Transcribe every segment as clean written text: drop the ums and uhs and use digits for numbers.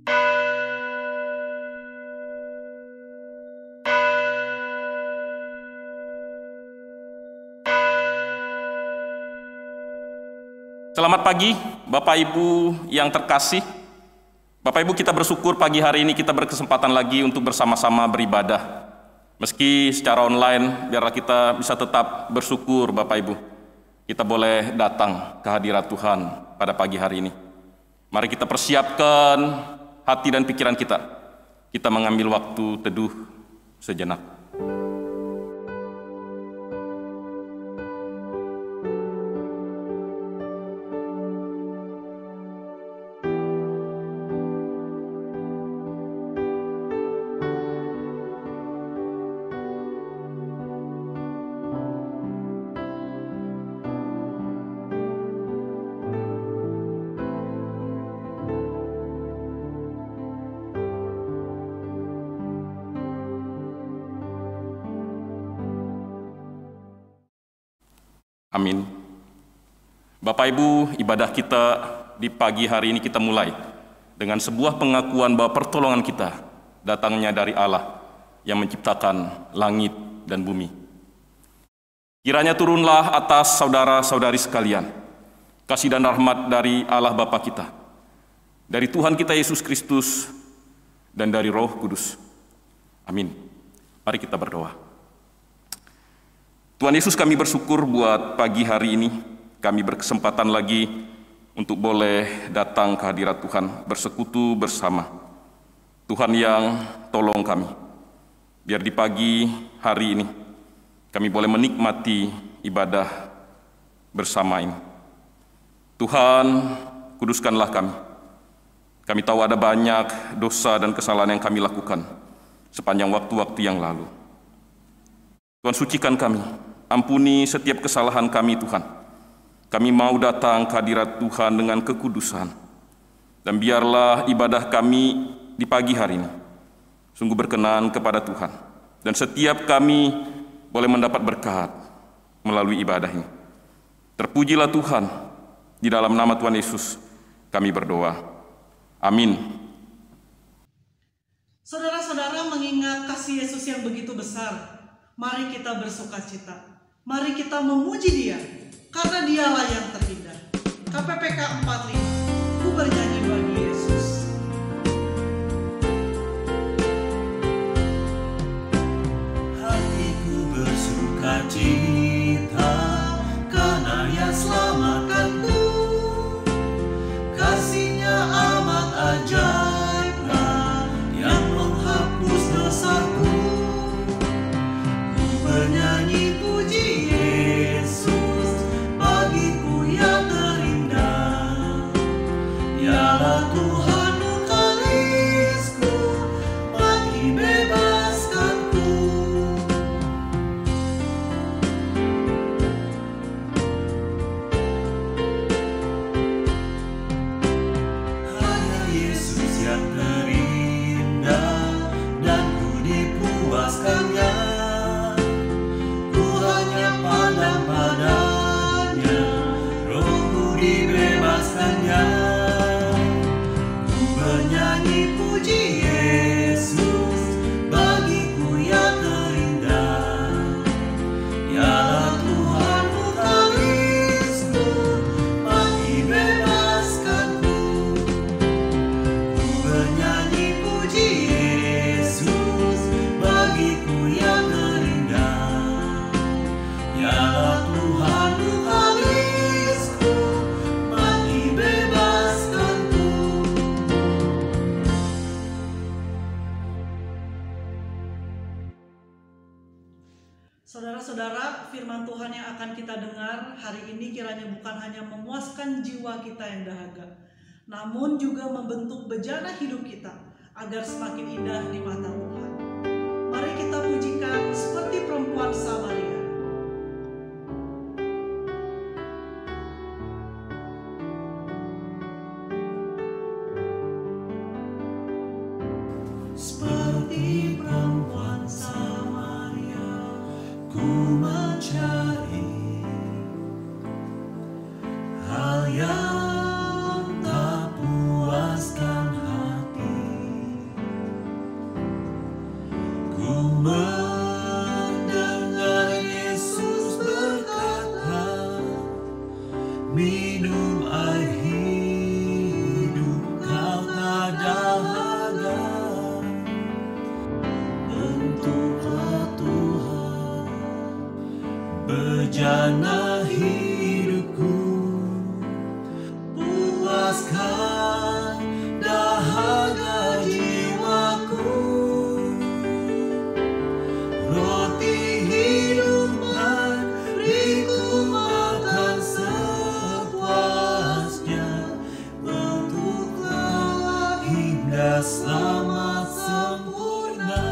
Selamat pagi, Bapak Ibu yang terkasih. Bapak Ibu, kita bersyukur pagi hari ini kita berkesempatan lagi untuk bersama-sama beribadah. Meski secara online, biarlah kita bisa tetap bersyukur, Bapak Ibu. Kita boleh datang ke hadirat Tuhan pada pagi hari ini. Mari kita persiapkan hati dan pikiran kita. Kita mengambil waktu teduh sejenak. Amin. Bapak Ibu, ibadah kita di pagi hari ini kita mulai dengan sebuah pengakuan bahwa pertolongan kita datangnya dari Allah yang menciptakan langit dan bumi. Kiranya turunlah atas saudara-saudari sekalian kasih dan rahmat dari Allah Bapa kita, dari Tuhan kita Yesus Kristus, dan dari Roh Kudus. Amin. Mari kita berdoa. Tuhan Yesus, kami bersyukur buat pagi hari ini, kami berkesempatan lagi untuk boleh datang ke hadirat Tuhan, bersekutu bersama. Tuhan yang tolong kami, biar di pagi hari ini, kami boleh menikmati ibadah bersama ini. Tuhan, kuduskanlah kami. Kami tahu ada banyak dosa dan kesalahan yang kami lakukan sepanjang waktu-waktu yang lalu. Tuhan, sucikan kami, ampuni setiap kesalahan kami Tuhan. Kami mau datang ke hadirat Tuhan dengan kekudusan. Dan biarlah ibadah kami di pagi hari ini sungguh berkenan kepada Tuhan. Dan setiap kami boleh mendapat berkat melalui ibadah ini. Terpujilah Tuhan, di dalam nama Tuhan Yesus kami berdoa. Amin. Saudara-saudara, mengingat kasih Yesus yang begitu besar, mari kita bersukacita. Mari kita memuji Dia, karena Dialah yang terindah. KPPK 45, ku bernyanyi bagi Yesus. Hatiku bersukacita, karena Ia selamatkanku. Kasih-Nya amat ajaiblah, yang menghapus dosaku. Ku bernyanyi puji Yesus, bagiku Ia terindah. Ialah Tuhan mukalisku, mati bebaskanku. Hanya Yesus yang terindah, dan ku dipuaskannya. Ku hanya pandang padanya, rohku dibebaskannya. Ku bernyanyi puji Yesus, bagiku Ia terindah. Ialah Tuhan mukalisku, mati bebaskanku. Ku bernyanyi puji Yesus, bagiku Ia terindah. Ialah Tuhan mukalisku, mati bebaskanku. Saudara-saudara, firman Tuhan yang akan kita dengar hari ini kiranya bukan hanya memuaskan jiwa kita yang dahaga, namun juga membentuk bejana hidup kita agar semakin indah di mata Tuhan. Mari kita pujikan seperti perempuan Samaria. Seperti perempuan Samaria, ku mencari hal yang tak puaskan hati. hingga selamat sempurna.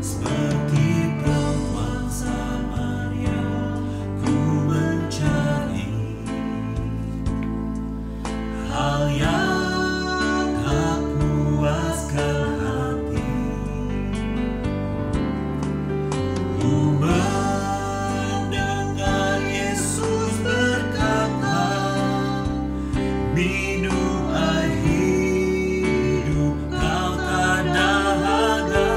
Seperti perempuan Samaria, ku mencari hal yang tak puaskan hati. Ku mendengar Yesus berkata, minum air hidup, kau tak dahaga.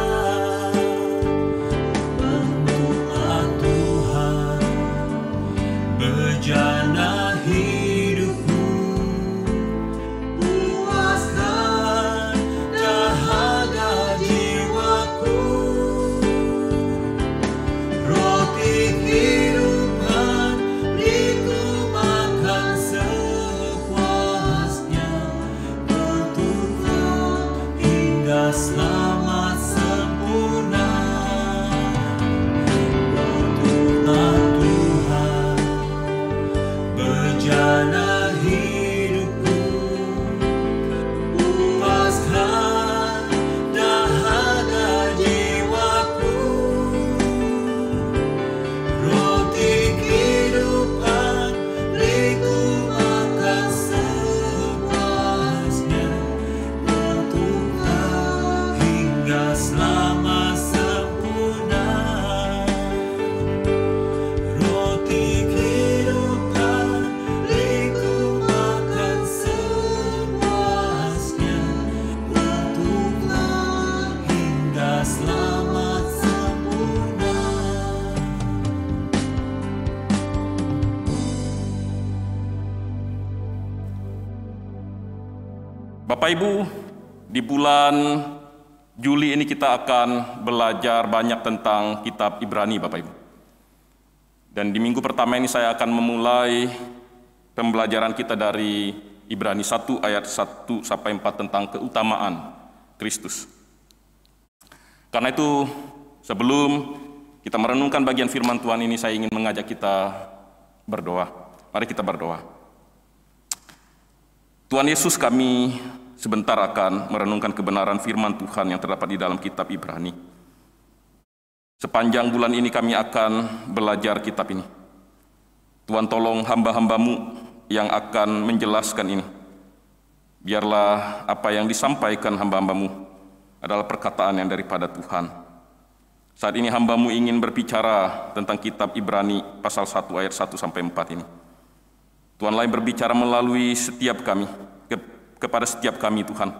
Bentuklah Tuhan bejana hidupku, puaskan dahaga jiwaku. Roti kehidupan beriku makan sepuasnya, bentuklah hingga selamat sempurna. Bentuklah Tuhan bejana hidupku, puaskan dahaga jiwaku. Roti kehidupan beriku makan sepuasnya, bentuklah hingga selamat sempurna. Roti kehidupan beriku makan sepuasnya, bentuklah hingga selamat sempurna. Bapak Ibu, di bulan Juli ini kita akan belajar banyak tentang kitab Ibrani, Bapak Ibu. Dan di minggu pertama ini saya akan memulai pembelajaran kita dari Ibrani 1 ayat 1 sampai 4 tentang keutamaan Kristus. Karena itu, sebelum kita merenungkan bagian firman Tuhan ini, saya ingin mengajak kita berdoa. Mari kita berdoa. Tuhan Yesus, kami sebentar akan merenungkan kebenaran firman Tuhan yang terdapat di dalam kitab Ibrani. Sepanjang bulan ini kami akan belajar kitab ini. Tuhan, tolong hamba-hambamu yang akan menjelaskan ini. Biarlah apa yang disampaikan hamba-hambamu adalah perkataan yang daripada Tuhan. Saat ini hamba-Mu ingin berbicara tentang kitab Ibrani pasal 1 ayat 1 sampai 4 ini. Tuhanlah yang berbicara melalui setiap kami, kepada setiap kami, Tuhan.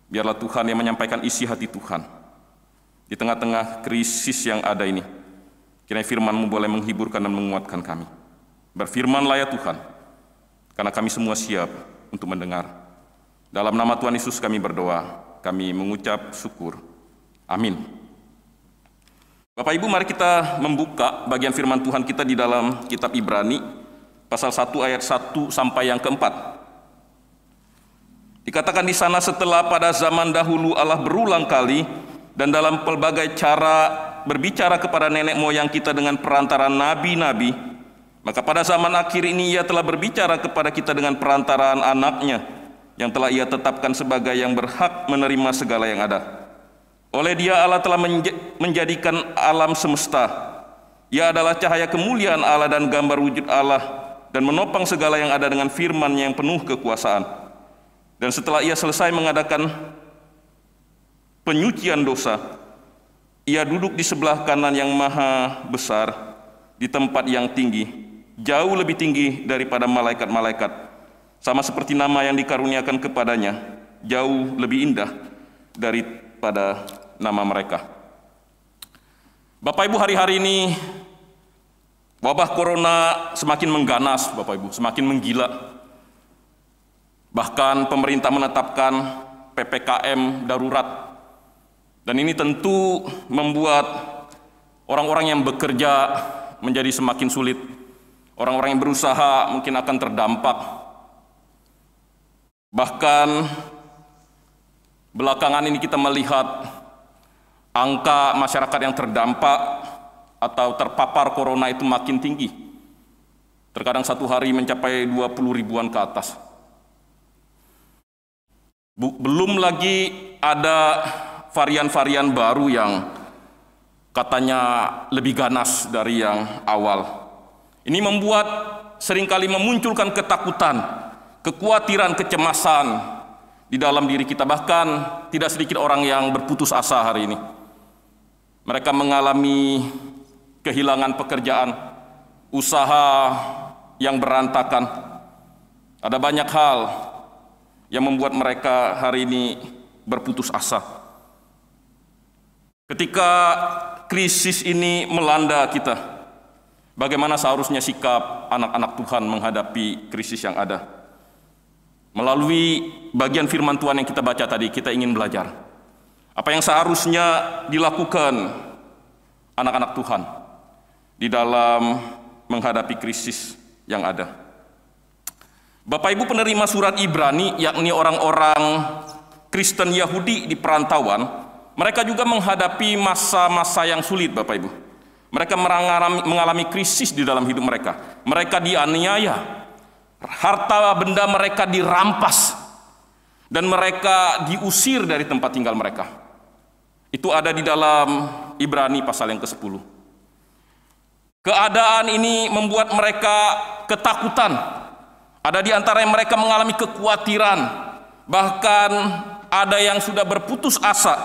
Biarlah Tuhan yang menyampaikan isi hati Tuhan. Di tengah-tengah krisis yang ada ini, kiranya firman-Mu boleh menghiburkan dan menguatkan kami. Berfirmanlah ya Tuhan, karena kami semua siap untuk mendengar. Dalam nama Tuhan Yesus kami berdoa, kami mengucap syukur. Amin. Bapak Ibu, mari kita membuka bagian firman Tuhan kita di dalam kitab Ibrani, pasal 1 ayat 1 sampai yang keempat. Dikatakan di sana, setelah pada zaman dahulu Allah berulang kali dan dalam pelbagai cara berbicara kepada nenek moyang kita dengan perantaraan nabi-nabi, maka pada zaman akhir ini Ia telah berbicara kepada kita dengan perantaraan anaknya, yang telah Ia tetapkan sebagai yang berhak menerima segala yang ada. Oleh Dia Allah telah menjadikan alam semesta. Ia adalah cahaya kemuliaan Allah dan gambar wujud Allah, dan menopang segala yang ada dengan firman-Nya yang penuh kekuasaan. Dan setelah Ia selesai mengadakan penyucian dosa, Ia duduk di sebelah kanan yang maha besar, di tempat yang tinggi, jauh lebih tinggi daripada malaikat-malaikat, sama seperti nama yang dikaruniakan kepadanya, jauh lebih indah daripada nama mereka. Bapak Ibu, hari-hari ini wabah corona semakin mengganas, Bapak Ibu, semakin menggila. Bahkan pemerintah menetapkan PPKM darurat. Dan ini tentu membuat orang-orang yang bekerja menjadi semakin sulit. Orang-orang yang berusaha mungkin akan terdampak. Bahkan Belakangan ini kita melihat angka masyarakat yang terdampak atau terpapar corona itu makin tinggi. Terkadang satu hari mencapai 20 ribuan ke atas. Belum lagi ada varian-varian baru yang katanya lebih ganas dari yang awal. Ini membuat seringkali memunculkan ketakutan, kekhawatiran, kecemasan di dalam diri kita. Bahkan tidak sedikit orang yang berputus asa hari ini. Mereka mengalami kehilangan pekerjaan, usaha yang berantakan. Ada banyak hal yang membuat mereka hari ini berputus asa. Ketika krisis ini melanda kita, bagaimana seharusnya sikap anak-anak Tuhan menghadapi krisis yang ada? Melalui bagian firman Tuhan yang kita baca tadi, kita ingin belajar apa yang seharusnya dilakukan anak-anak Tuhan di dalam menghadapi krisis yang ada. Bapak Ibu penerima surat Ibrani, yakni orang-orang Kristen Yahudi di perantauan, mereka juga menghadapi masa-masa yang sulit, Bapak Ibu. Mereka mengalami krisis di dalam hidup mereka. Mereka dianiaya, harta benda mereka dirampas, dan mereka diusir dari tempat tinggal mereka. Itu ada di dalam Ibrani pasal yang ke-10. Keadaan ini membuat mereka ketakutan. Ada di antara mereka mengalami kekhawatiran, bahkan ada yang sudah berputus asa,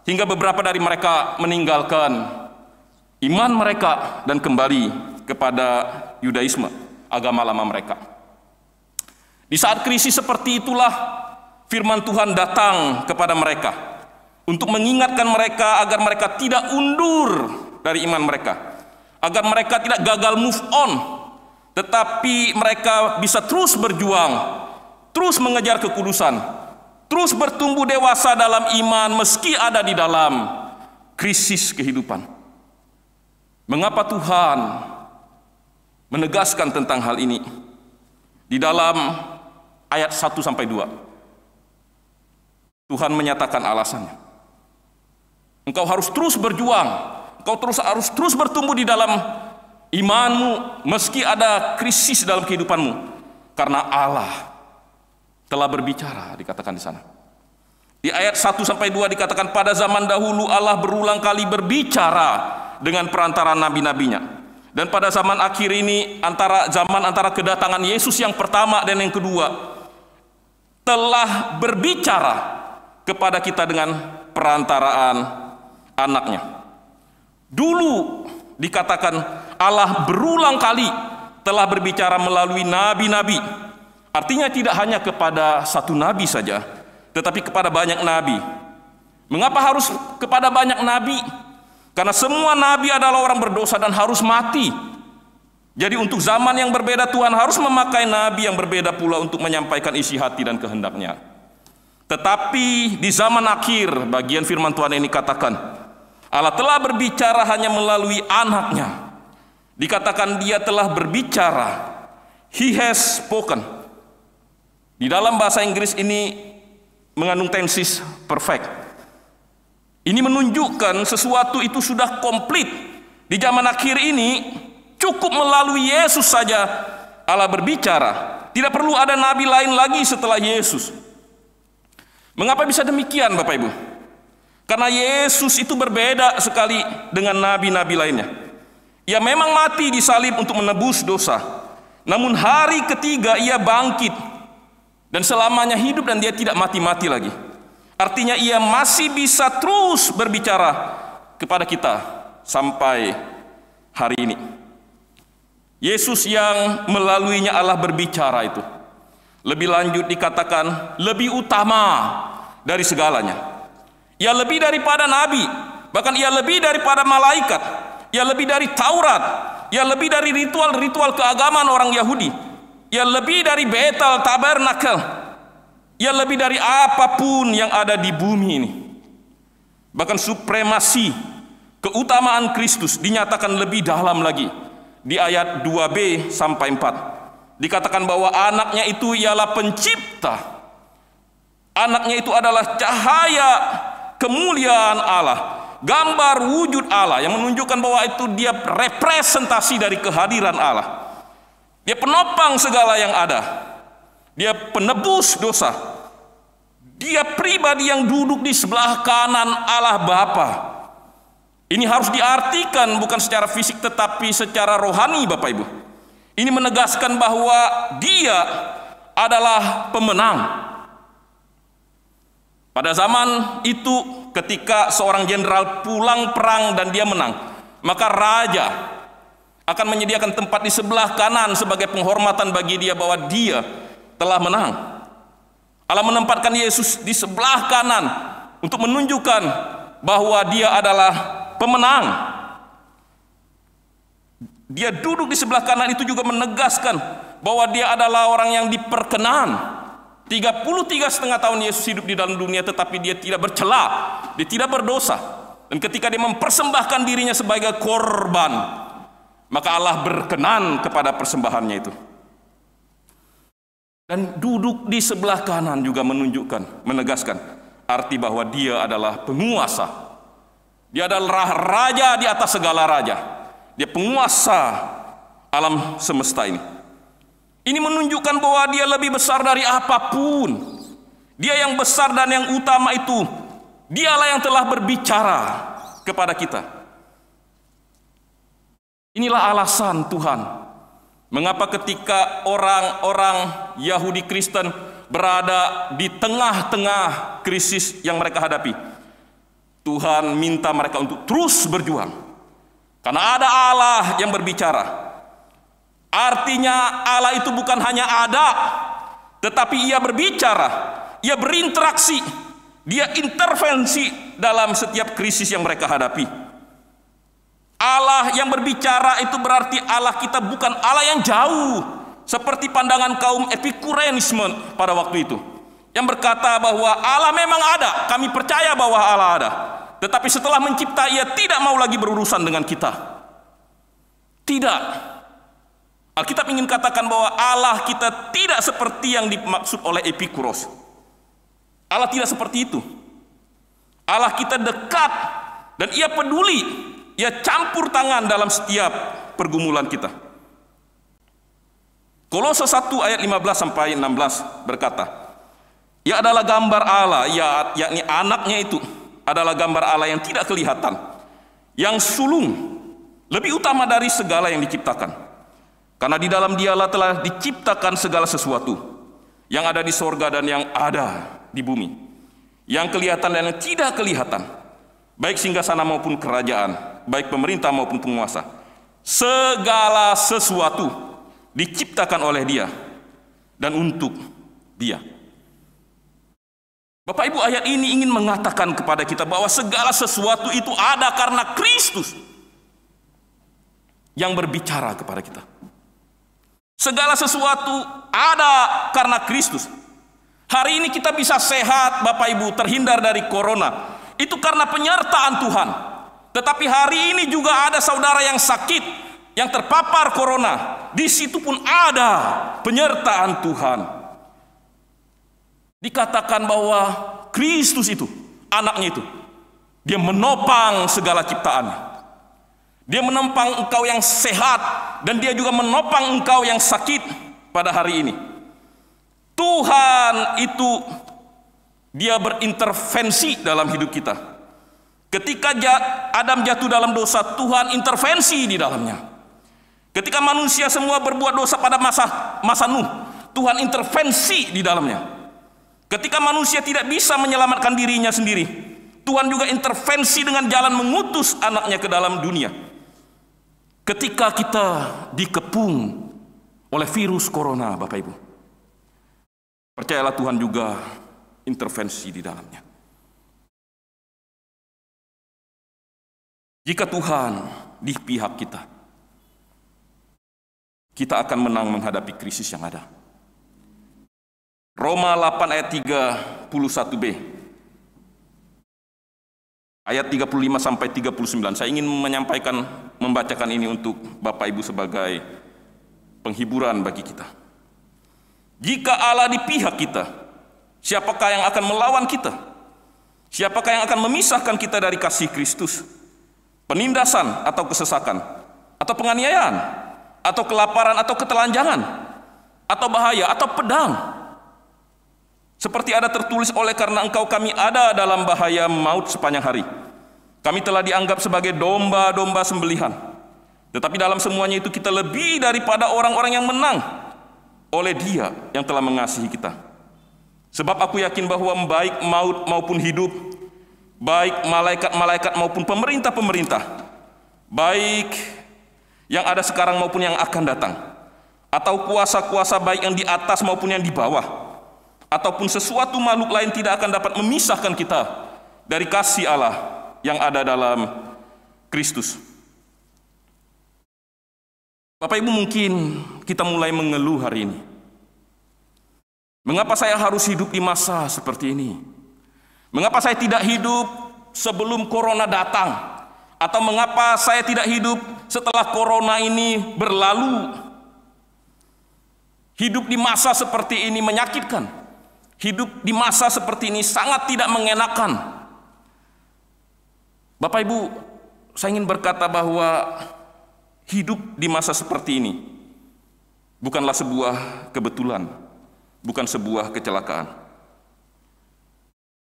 hingga beberapa dari mereka meninggalkan iman mereka dan kembali kepada Yudaisme, agama lama mereka. Di saat krisis seperti itulah firman Tuhan datang kepada mereka untuk mengingatkan mereka agar mereka tidak undur dari iman mereka, agar mereka tidak gagal move on, tetapi mereka bisa terus berjuang, terus mengejar kekudusan, terus bertumbuh dewasa dalam iman meski ada di dalam krisis kehidupan. Mengapa Tuhan menegaskan tentang hal ini? Di dalam ayat 1-2 Tuhan menyatakan alasannya. Engkau harus terus berjuang, engkau harus terus bertumbuh di dalam imanmu meski ada krisis dalam kehidupanmu, karena Allah telah berbicara, dikatakan di sana. Di ayat 1-2 dikatakan, pada zaman dahulu Allah berulang kali berbicara dengan perantara nabi-nabinya. Dan pada zaman akhir ini, antara kedatangan Yesus yang pertama dan yang kedua, telah berbicara kepada kita dengan perantaraan anaknya. Dulu dikatakan Allah berulang kali telah berbicara melalui nabi-nabi. Artinya tidak hanya kepada satu nabi saja, tetapi kepada banyak nabi. Mengapa harus kepada banyak nabi? Karena semua nabi adalah orang berdosa dan harus mati. Jadi untuk zaman yang berbeda Tuhan harus memakai nabi yang berbeda pula untuk menyampaikan isi hati dan kehendaknya. Tetapi di zaman akhir, bagian firman Tuhan ini katakan, Allah telah berbicara hanya melalui anaknya. Dikatakan dia telah berbicara, he has spoken. Di dalam bahasa Inggris ini mengandung tenses perfect. Ini menunjukkan sesuatu itu sudah komplit. Di zaman akhir ini cukup melalui Yesus saja Allah berbicara. Tidak perlu ada nabi lain lagi setelah Yesus. Mengapa bisa demikian, Bapak Ibu? Karena Yesus itu berbeda sekali dengan nabi-nabi lainnya. Ia memang mati di salib untuk menebus dosa. Namun hari ketiga ia bangkit dan selamanya hidup, dan dia tidak mati-mati lagi. Artinya ia masih bisa terus berbicara kepada kita sampai hari ini. Yesus yang melaluinya Allah berbicara itu, lebih lanjut dikatakan lebih utama dari segalanya. Ia lebih daripada nabi, bahkan ia lebih daripada malaikat. Ia lebih dari Taurat, ia lebih dari ritual-ritual keagamaan orang Yahudi. Ia lebih dari Betel, Tabernakel. Ia lebih dari apapun yang ada di bumi ini. Bahkan supremasi, keutamaan Kristus dinyatakan lebih dalam lagi. Di ayat 2b sampai 4 dikatakan bahwa anaknya itu ialah pencipta. Anaknya itu adalah cahaya kemuliaan Allah, gambar wujud Allah yang menunjukkan bahwa itu dia representasi dari kehadiran Allah. Dia penopang segala yang ada. Dia penebus dosa. Dia pribadi yang duduk di sebelah kanan Allah Bapa. Ini harus diartikan bukan secara fisik tetapi secara rohani, Bapak Ibu. Ini menegaskan bahwa dia adalah pemenang. Pada zaman itu ketika seorang jenderal pulang perang dan dia menang, maka raja akan menyediakan tempat di sebelah kanan sebagai penghormatan bagi dia bahwa dia telah menang. Allah menempatkan Yesus di sebelah kanan untuk menunjukkan bahwa dia adalah pemenang. Dia duduk di sebelah kanan itu juga menegaskan bahwa dia adalah orang yang diperkenan. 33,5 tahun Yesus hidup di dalam dunia, tetapi dia tidak bercela, dia tidak berdosa. Dan ketika dia mempersembahkan dirinya sebagai korban, maka Allah berkenan kepada persembahannya itu. Dan duduk di sebelah kanan juga menunjukkan, menegaskan arti bahwa dia adalah penguasa. Dia adalah raja di atas segala raja. Dia penguasa alam semesta ini. Ini menunjukkan bahwa dia lebih besar dari apapun. Dia yang besar dan yang utama itu. Dialah yang telah berbicara kepada kita. Inilah alasan Tuhan mengapa ketika orang-orang Yahudi Kristen berada di tengah-tengah krisis yang mereka hadapi, Tuhan minta mereka untuk terus berjuang. Karena ada Allah yang berbicara. Artinya Allah itu bukan hanya ada, tetapi ia berbicara, ia berinteraksi, dia intervensi dalam setiap krisis yang mereka hadapi. Allah yang berbicara itu berarti Allah kita bukan Allah yang jauh, seperti pandangan kaum Epikureanisme pada waktu itu, yang berkata bahwa Allah memang ada, kami percaya bahwa Allah ada, tetapi setelah mencipta ia tidak mau lagi berurusan dengan kita. Tidak. Alkitab ingin katakan bahwa Allah kita tidak seperti yang dimaksud oleh Epikuros. Allah tidak seperti itu. Allah kita dekat dan ia peduli, ia campur tangan dalam setiap pergumulan kita. Kolose 1 ayat 15 sampai 16 berkata, ia adalah gambar Allah, yakni anaknya itu adalah gambar Allah yang tidak kelihatan, yang sulung, lebih utama dari segala yang diciptakan. Karena di dalam dialah telah diciptakan segala sesuatu yang ada di sorga dan yang ada di bumi, yang kelihatan dan yang tidak kelihatan, baik singgasana maupun kerajaan, baik pemerintah maupun penguasa. Segala sesuatu diciptakan oleh Dia dan untuk Dia. Bapak Ibu, ayat ini ingin mengatakan kepada kita bahwa segala sesuatu itu ada karena Kristus yang berbicara kepada kita. Segala sesuatu ada karena Kristus. Hari ini kita bisa sehat, Bapak Ibu, terhindar dari corona. Itu karena penyertaan Tuhan. Tetapi hari ini juga ada saudara yang sakit, yang terpapar corona. Di situ pun ada penyertaan Tuhan. Dikatakan bahwa Kristus itu, anaknya itu, dia menopang segala ciptaannya. Dia menopang engkau yang sehat dan dia juga menopang engkau yang sakit pada hari ini. Tuhan itu dia berintervensi dalam hidup kita. Ketika Adam jatuh dalam dosa, Tuhan intervensi di dalamnya. Ketika manusia semua berbuat dosa pada masa Nuh, Tuhan intervensi di dalamnya. Ketika manusia tidak bisa menyelamatkan dirinya sendiri, Tuhan juga intervensi dengan jalan mengutus anaknya ke dalam dunia. Ketika kita dikepung oleh virus corona, Bapak Ibu, percayalah Tuhan juga intervensi di dalamnya. Jika Tuhan di pihak kita, kita akan menang menghadapi krisis yang ada. Roma 8 ayat 31b. Ayat 35 sampai 39. Saya ingin membacakan ini untuk Bapak Ibu sebagai penghiburan bagi kita. Jika Allah di pihak kita, Siapakah yang akan melawan kita? Siapakah yang akan memisahkan kita dari kasih Kristus? Penindasan atau kesesakan? Atau penganiayaan? Atau kelaparan atau ketelanjangan? Atau bahaya atau pedang? Seperti ada tertulis, oleh karena engkau kami ada dalam bahaya maut sepanjang hari. Kami telah dianggap sebagai domba-domba sembelihan. Tetapi dalam semuanya itu kita lebih daripada orang-orang yang menang oleh Dia yang telah mengasihi kita. Sebab aku yakin bahwa baik maut maupun hidup, baik malaikat-malaikat maupun pemerintah-pemerintah, baik yang ada sekarang maupun yang akan datang, atau kuasa-kuasa baik yang di atas maupun yang di bawah, ataupun sesuatu makhluk lain tidak akan dapat memisahkan kita dari kasih Allah yang ada dalam Kristus. Bapak Ibu, mungkin kita mulai mengeluh hari ini. Mengapa saya harus hidup di masa seperti ini? Mengapa saya tidak hidup sebelum corona datang? Atau mengapa saya tidak hidup setelah corona ini berlalu? Hidup di masa seperti ini menyakitkan. Hidup di masa seperti ini sangat tidak mengenakan. Bapak Ibu, saya ingin berkata bahwa hidup di masa seperti ini bukanlah sebuah kebetulan, bukan sebuah kecelakaan.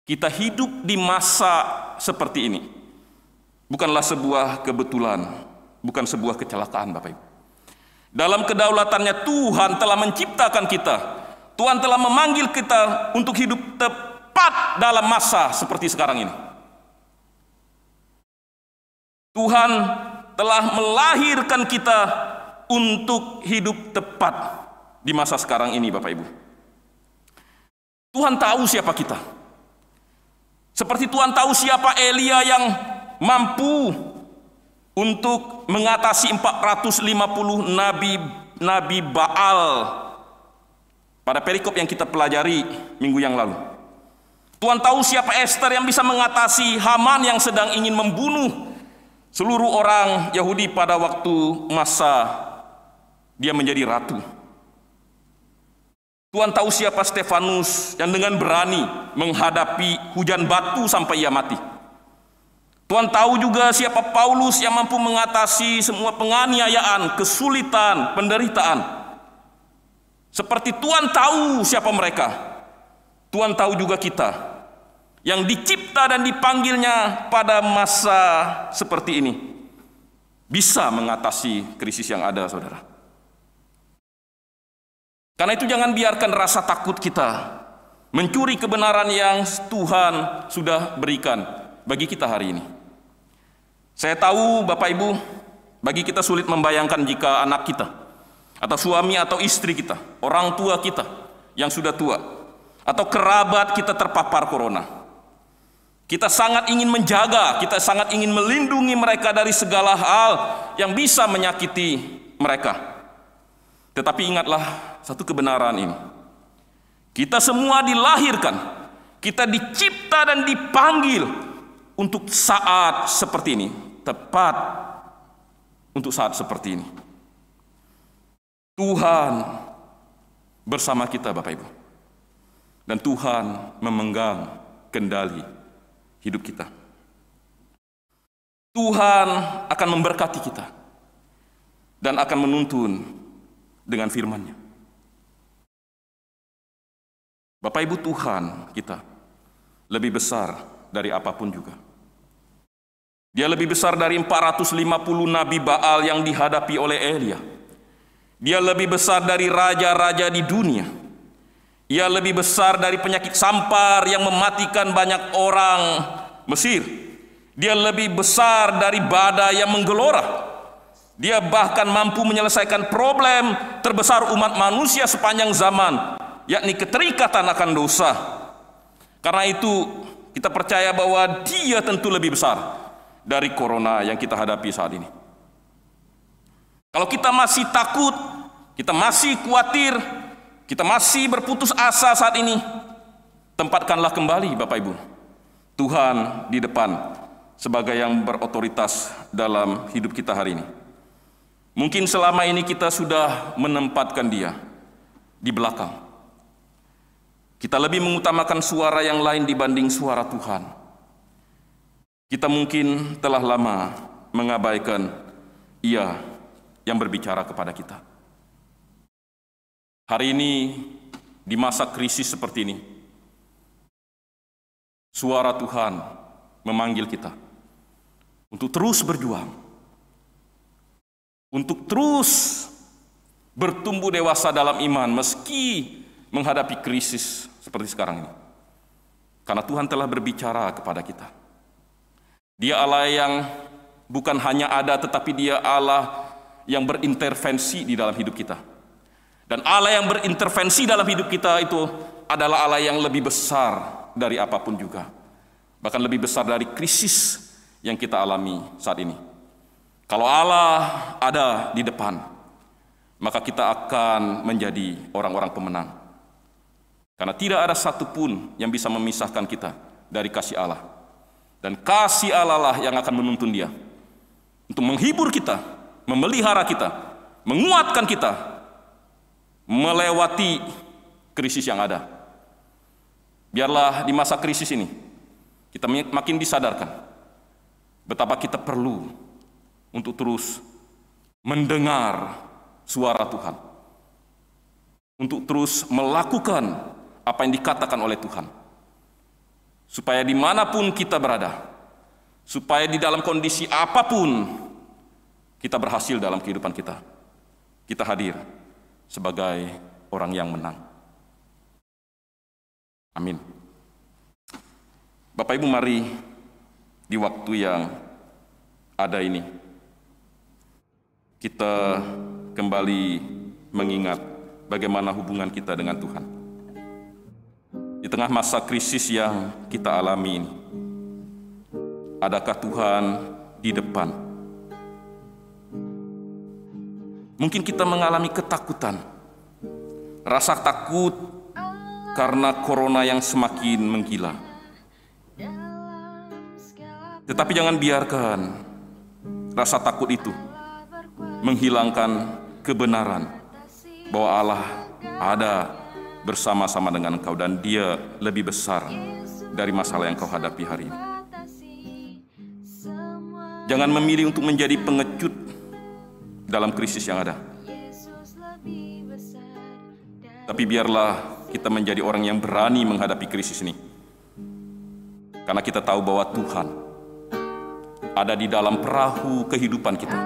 Kita hidup di masa seperti ini bukanlah sebuah kebetulan, bukan sebuah kecelakaan, Bapak Ibu. Dalam kedaulatannya Tuhan telah menciptakan kita. Tuhan telah memanggil kita untuk hidup tepat dalam masa seperti sekarang ini. Tuhan telah melahirkan kita untuk hidup tepat di masa sekarang ini, Bapak Ibu. Tuhan tahu siapa kita. Seperti Tuhan tahu siapa Elia yang mampu untuk mengatasi 450 nabi Baal pada perikop yang kita pelajari minggu yang lalu. Tuhan tahu siapa Esther yang bisa mengatasi Haman yang sedang ingin membunuh seluruh orang Yahudi pada waktu masa dia menjadi ratu. Tuhan tahu siapa Stefanus yang dengan berani menghadapi hujan batu sampai ia mati. Tuhan tahu juga siapa Paulus yang mampu mengatasi semua penganiayaan, kesulitan, penderitaan. Seperti Tuhan tahu siapa mereka, Tuhan tahu juga kita yang dicipta dan dipanggilnya pada masa seperti ini bisa mengatasi krisis yang ada, saudara. Karena itu jangan biarkan rasa takut kita mencuri kebenaran yang Tuhan sudah berikan bagi kita hari ini. Saya tahu Bapak Ibu, bagi kita sulit membayangkan jika anak kita, atau suami atau istri kita, orang tua kita yang sudah tua, atau kerabat kita terpapar corona. Kita sangat ingin menjaga, kita sangat ingin melindungi mereka dari segala hal yang bisa menyakiti mereka. Tetapi ingatlah satu kebenaran ini. Kita semua dilahirkan, kita dicipta dan dipanggil untuk saat seperti ini, tepat untuk saat seperti ini. Tuhan bersama kita, Bapak Ibu. Dan Tuhan memegang kendali hidup kita. Tuhan akan memberkati kita dan akan menuntun dengan firman-Nya. Bapak Ibu, Tuhan kita lebih besar dari apapun juga. Dia lebih besar dari 450 nabi Baal yang dihadapi oleh Elia. Dia lebih besar dari raja-raja di dunia. Ia lebih besar dari penyakit sampar yang mematikan banyak orang Mesir. Dia lebih besar dari badai yang menggelora. Dia bahkan mampu menyelesaikan problem terbesar umat manusia sepanjang zaman, yakni keterikatan akan dosa. Karena itu kita percaya bahwa Dia tentu lebih besar dari corona yang kita hadapi saat ini. Kalau kita masih takut, kita masih khawatir, kita masih berputus asa saat ini, tempatkanlah kembali Bapak Ibu Tuhan di depan sebagai yang berotoritas dalam hidup kita hari ini. Mungkin selama ini kita sudah menempatkan Dia di belakang. Kita lebih mengutamakan suara yang lain dibanding suara Tuhan. Kita mungkin telah lama mengabaikan Ia yang berbicara kepada kita. Hari ini, di masa krisis seperti ini, suara Tuhan memanggil kita untuk terus berjuang, untuk terus bertumbuh dewasa dalam iman meski menghadapi krisis seperti sekarang ini. Karena Tuhan telah berbicara kepada kita. Dia Allah yang bukan hanya ada, tetapi Dia Allah yang berintervensi di dalam hidup kita. Dan Allah yang berintervensi dalam hidup kita itu adalah Allah yang lebih besar dari apapun juga. Bahkan lebih besar dari krisis yang kita alami saat ini. Kalau Allah ada di depan, maka kita akan menjadi orang-orang pemenang. Karena tidak ada satupun yang bisa memisahkan kita dari kasih Allah. Dan kasih Allah lah yang akan menuntun Dia untuk menghibur kita, memelihara kita, menguatkan kita, melewati krisis yang ada. Biarlah di masa krisis ini, kita makin disadarkan betapa kita perlu untuk terus mendengar suara Tuhan. Untuk terus melakukan apa yang dikatakan oleh Tuhan. Supaya dimanapun kita berada, supaya di dalam kondisi apapun, kita berhasil dalam kehidupan kita. Kita hadir sebagai orang yang menang. Amin. Bapak Ibu, mari di waktu yang ada ini, kita kembali mengingat bagaimana hubungan kita dengan Tuhan. Di tengah masa krisis yang kita alami ini, adakah Tuhan di depan? Mungkin kita mengalami ketakutan, rasa takut karena corona yang semakin menggila. Tetapi jangan biarkan rasa takut itu menghilangkan kebenaran bahwa Allah ada bersama-sama dengan engkau dan Dia lebih besar dari masalah yang kau hadapi hari ini. Jangan memilih untuk menjadi pengecut dalam krisis yang ada. Tapi biarlah kita menjadi orang yang berani menghadapi krisis ini. Karena kita tahu bahwa Tuhan ada di dalam perahu kehidupan kita.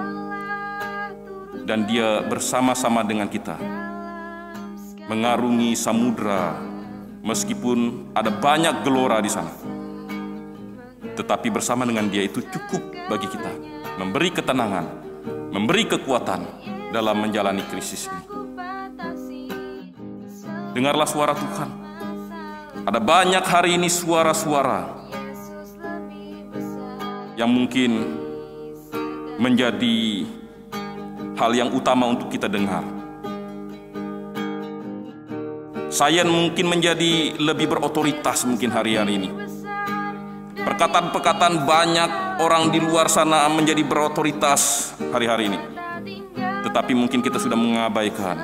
Dan Dia bersama-sama dengan kita mengarungi samudra, meskipun ada banyak gelora di sana. Tetapi bersama dengan Dia itu cukup bagi kita, memberi ketenangan, memberi kekuatan dalam menjalani krisis ini. Dengarlah suara Tuhan. Ada banyak hari ini suara-suara yang mungkin menjadi hal yang utama untuk kita dengar. Sains mungkin menjadi lebih berotoritas mungkin hari-hari ini. Perkataan-perkataan banyak orang di luar sana menjadi berotoritas hari-hari ini. Tetapi mungkin kita sudah mengabaikan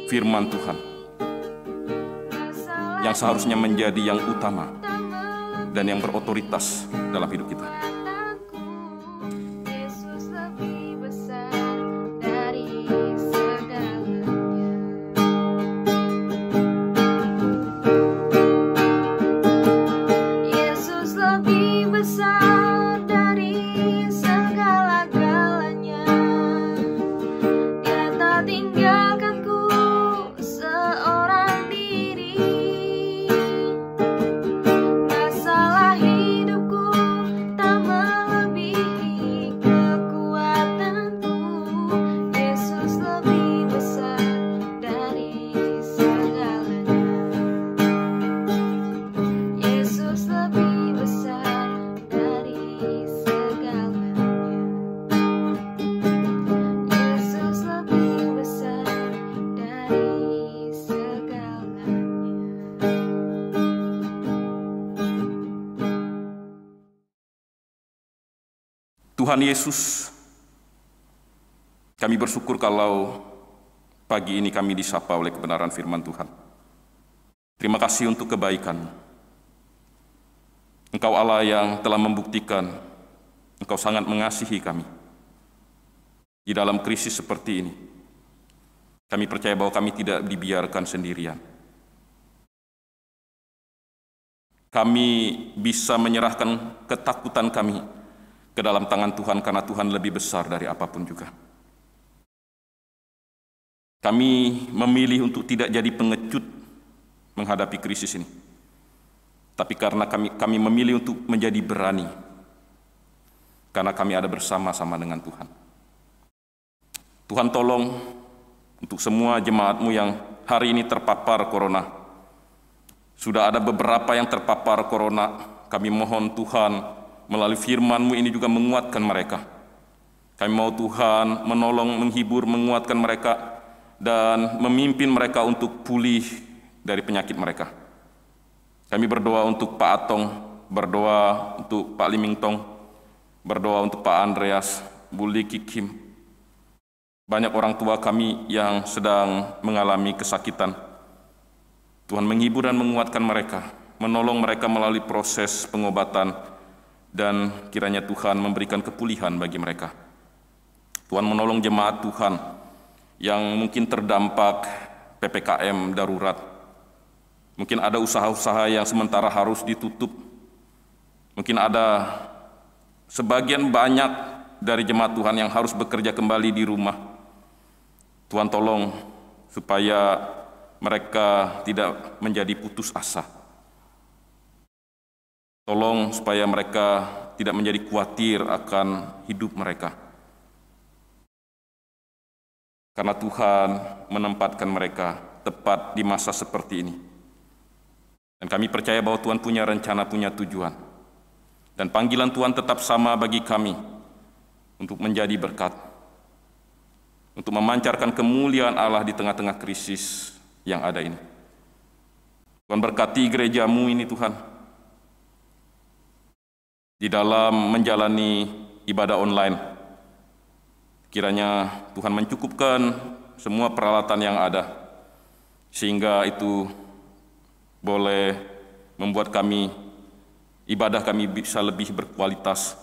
firman Tuhan yang seharusnya menjadi yang utama dan yang berotoritas dalam hidup kita. Tuhan Yesus, kami bersyukur kalau pagi ini kami disapa oleh kebenaran firman Tuhan. Terima kasih untuk kebaikan. Engkau Allah yang telah membuktikan Engkau sangat mengasihi kami. Di dalam krisis seperti ini, kami percaya bahwa kami tidak dibiarkan sendirian. Kami bisa menyerahkan ketakutan kami ke dalam tangan Tuhan karena Tuhan lebih besar dari apapun juga. Kami memilih untuk tidak jadi pengecut menghadapi krisis ini. Tapi karena kami memilih untuk menjadi berani, karena kami ada bersama-sama dengan Tuhan. Tuhan tolong untuk semua jemaat-Mu yang hari ini terpapar corona. Sudah ada beberapa yang terpapar corona. Kami mohon Tuhan melalui firman-Mu ini juga menguatkan mereka. Kami mau Tuhan menolong, menghibur, menguatkan mereka, dan memimpin mereka untuk pulih dari penyakit mereka. Kami berdoa untuk Pak Atong, berdoa untuk Pak Limingtong, berdoa untuk Pak Andreas, Bu Liki Kim. Banyak orang tua kami yang sedang mengalami kesakitan. Tuhan menghibur dan menguatkan mereka, menolong mereka melalui proses pengobatan, dan kiranya Tuhan memberikan kepulihan bagi mereka. Tuhan menolong jemaat Tuhan yang mungkin terdampak PPKM darurat. Mungkin ada usaha-usaha yang sementara harus ditutup. Mungkin ada sebagian banyak dari jemaat Tuhan yang harus bekerja kembali di rumah. Tuhan tolong supaya mereka tidak menjadi putus asa. Tolong supaya mereka tidak menjadi khawatir akan hidup mereka. Karena Tuhan menempatkan mereka tepat di masa seperti ini. Dan kami percaya bahwa Tuhan punya rencana, punya tujuan. Dan panggilan Tuhan tetap sama bagi kami untuk menjadi berkat, untuk memancarkan kemuliaan Allah di tengah-tengah krisis yang ada ini. Tuhan berkati gereja-Mu ini Tuhan, di dalam menjalani ibadah online. Kiranya Tuhan mencukupkan semua peralatan yang ada, sehingga itu boleh membuat ibadah kami bisa lebih berkualitas.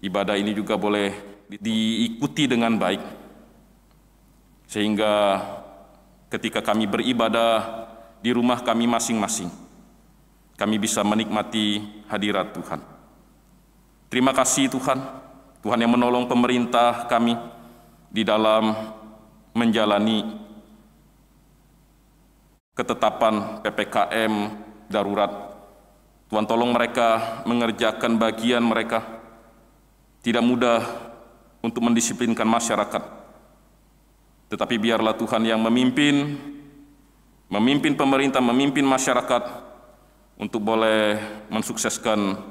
Ibadah ini juga boleh diikuti dengan baik, sehingga ketika kami beribadah di rumah kami masing-masing, kami bisa menikmati hadirat Tuhan. Terima kasih Tuhan, Tuhan yang menolong pemerintah kami di dalam menjalani ketetapan PPKM darurat. Tuhan tolong mereka mengerjakan bagian mereka. Tidak mudah untuk mendisiplinkan masyarakat. Tetapi biarlah Tuhan yang memimpin pemerintah, memimpin masyarakat untuk boleh mensukseskan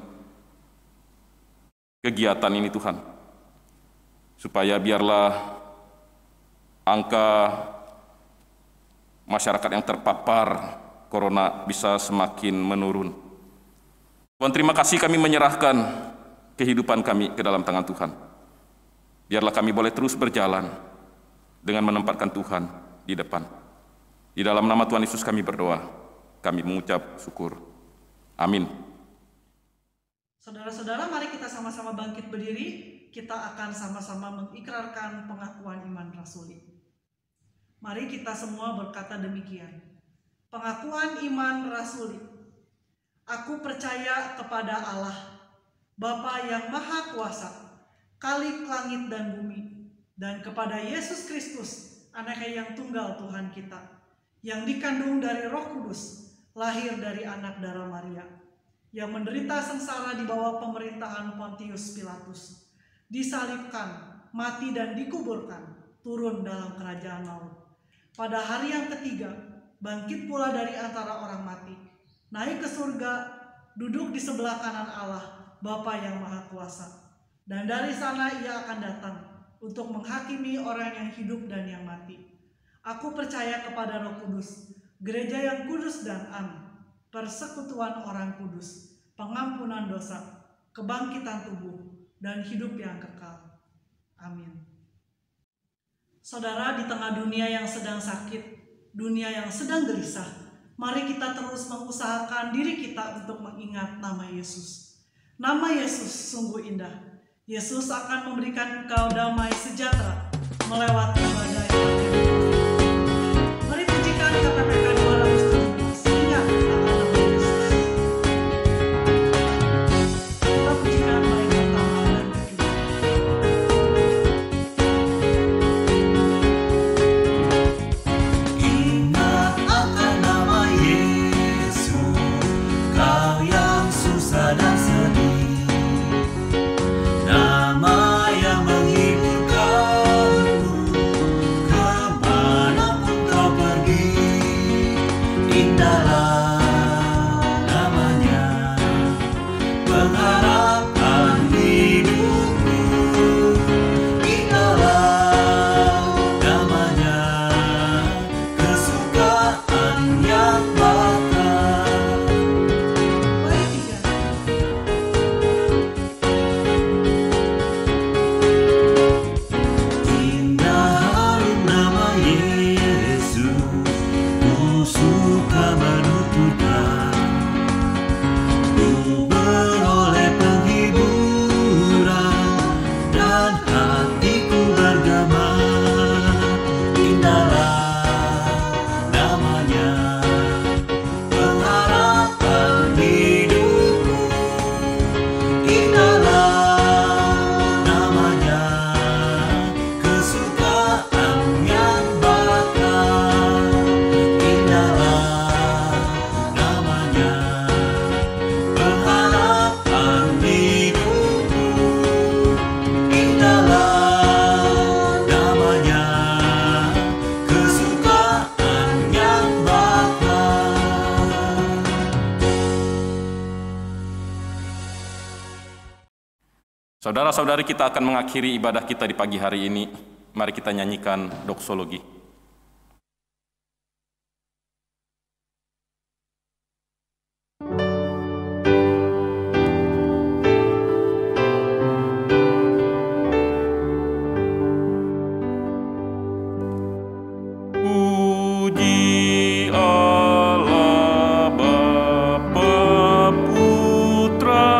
kegiatan ini Tuhan. Supaya biarlah angka masyarakat yang terpapar corona bisa semakin menurun. Tuhan, terima kasih kami menyerahkan kehidupan kami ke dalam tangan Tuhan. Biarlah kami boleh terus berjalan dengan menempatkan Tuhan di depan. Di dalam nama Tuhan Yesus kami berdoa, kami mengucap syukur. Amin. Saudara-saudara, mari kita sama-sama bangkit berdiri. Kita akan sama-sama mengikrarkan pengakuan iman rasuli. Mari kita semua berkata demikian. Pengakuan iman rasuli. Aku percaya kepada Allah, Bapa yang Maha Kuasa, Khalik langit dan bumi, dan kepada Yesus Kristus, Anaknya yang tunggal Tuhan kita, yang dikandung dari Roh Kudus, lahir dari anak darah Maria, yang menderita sengsara di bawah pemerintahan Pontius Pilatus, disalibkan, mati dan dikuburkan, turun dalam kerajaan maut. Pada hari yang ketiga, bangkit pula dari antara orang mati, naik ke surga, duduk di sebelah kanan Allah, Bapa yang Maha Kuasa. Dan dari sana ia akan datang untuk menghakimi orang yang hidup dan yang mati. Aku percaya kepada Roh Kudus, gereja yang kudus dan am, persekutuan orang kudus, pengampunan dosa, kebangkitan tubuh, dan hidup yang kekal. Amin. Saudara, di tengah dunia yang sedang sakit, dunia yang sedang gelisah, Mari kita terus mengusahakan diri kita untuk mengingat nama Yesus. Nama Yesus sungguh indah. Yesus akan memberikan engkau damai sejahtera melewati badai. Mari pujikan KPPK 217. Ingat akan nama Yesus. Kita pujikan bait pertama dan kedua. Ingat akan nama Yesus, kau yang susah dan sedih, nama yang menghiburkanmu kemanapun kau pergi. Indahlah namanya, pengharapan hidupku. Indahlah namanya, kesukaan yang bakal. Bait tiga. Indah harum nama Yesus, ku suka menuturkan. Ku beroleh penghiburan dan hatiku bergema. Indahlah namanya, pengharapan hidupku. Indahlah namanya, kesukaan yang bakal. Indahlah namanya, pengharapan hidupku. Indahlah namanya, kesukaan yang bakal. Saudara-saudari, kita akan mengakhiri ibadah kita di pagi hari ini. Mari kita nyanyikan doksologi. Puji Allah Bapa Putra,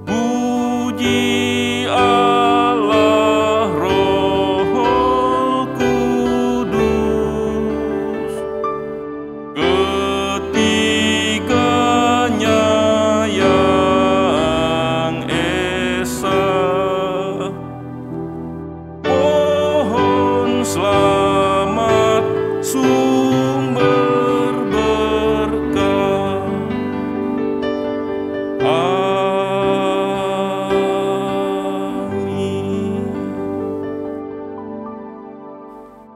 puji Allah Roh Kudus, ketiganya yang esa. Pohon selamat sumber berkah. Amin.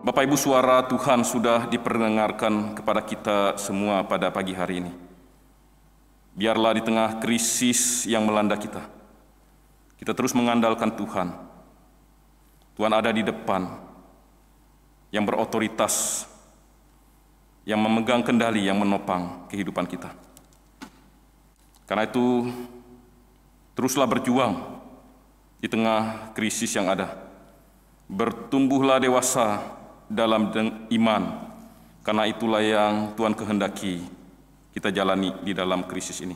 Bapak Ibu, suara Tuhan sudah diperdengarkan kepada kita semua pada pagi hari ini. Biarlah di tengah krisis yang melanda kita terus mengandalkan Tuhan. Tuhan ada di depan, yang berotoritas, yang memegang kendali, yang menopang kehidupan kita. Karena itu, teruslah berjuang di tengah krisis yang ada. Bertumbuhlah dewasa dalam iman, karena itulah yang Tuhan kehendaki kita jalani di dalam krisis ini.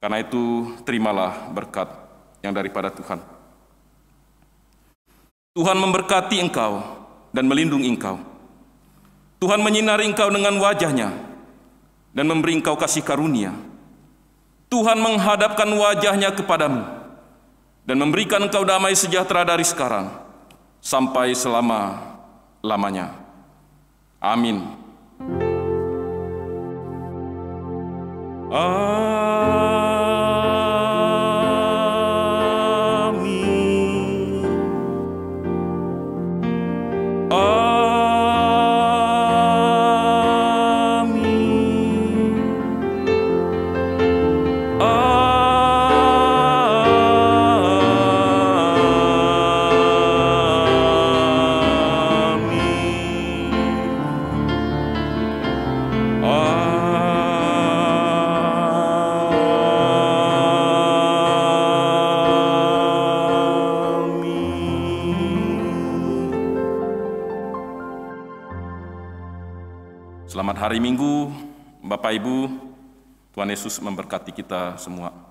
Karena itu, terimalah berkat yang daripada Tuhan. Tuhan memberkati engkau dan melindungi engkau. Tuhan menyinari engkau dengan wajah-Nya dan memberi engkau kasih karunia. Tuhan menghadapkan wajah-Nya kepadamu dan memberikan engkau damai sejahtera dari sekarang sampai selama-lamanya. Amin. hari Minggu, Bapak Ibu, Tuhan Yesus memberkati kita semua.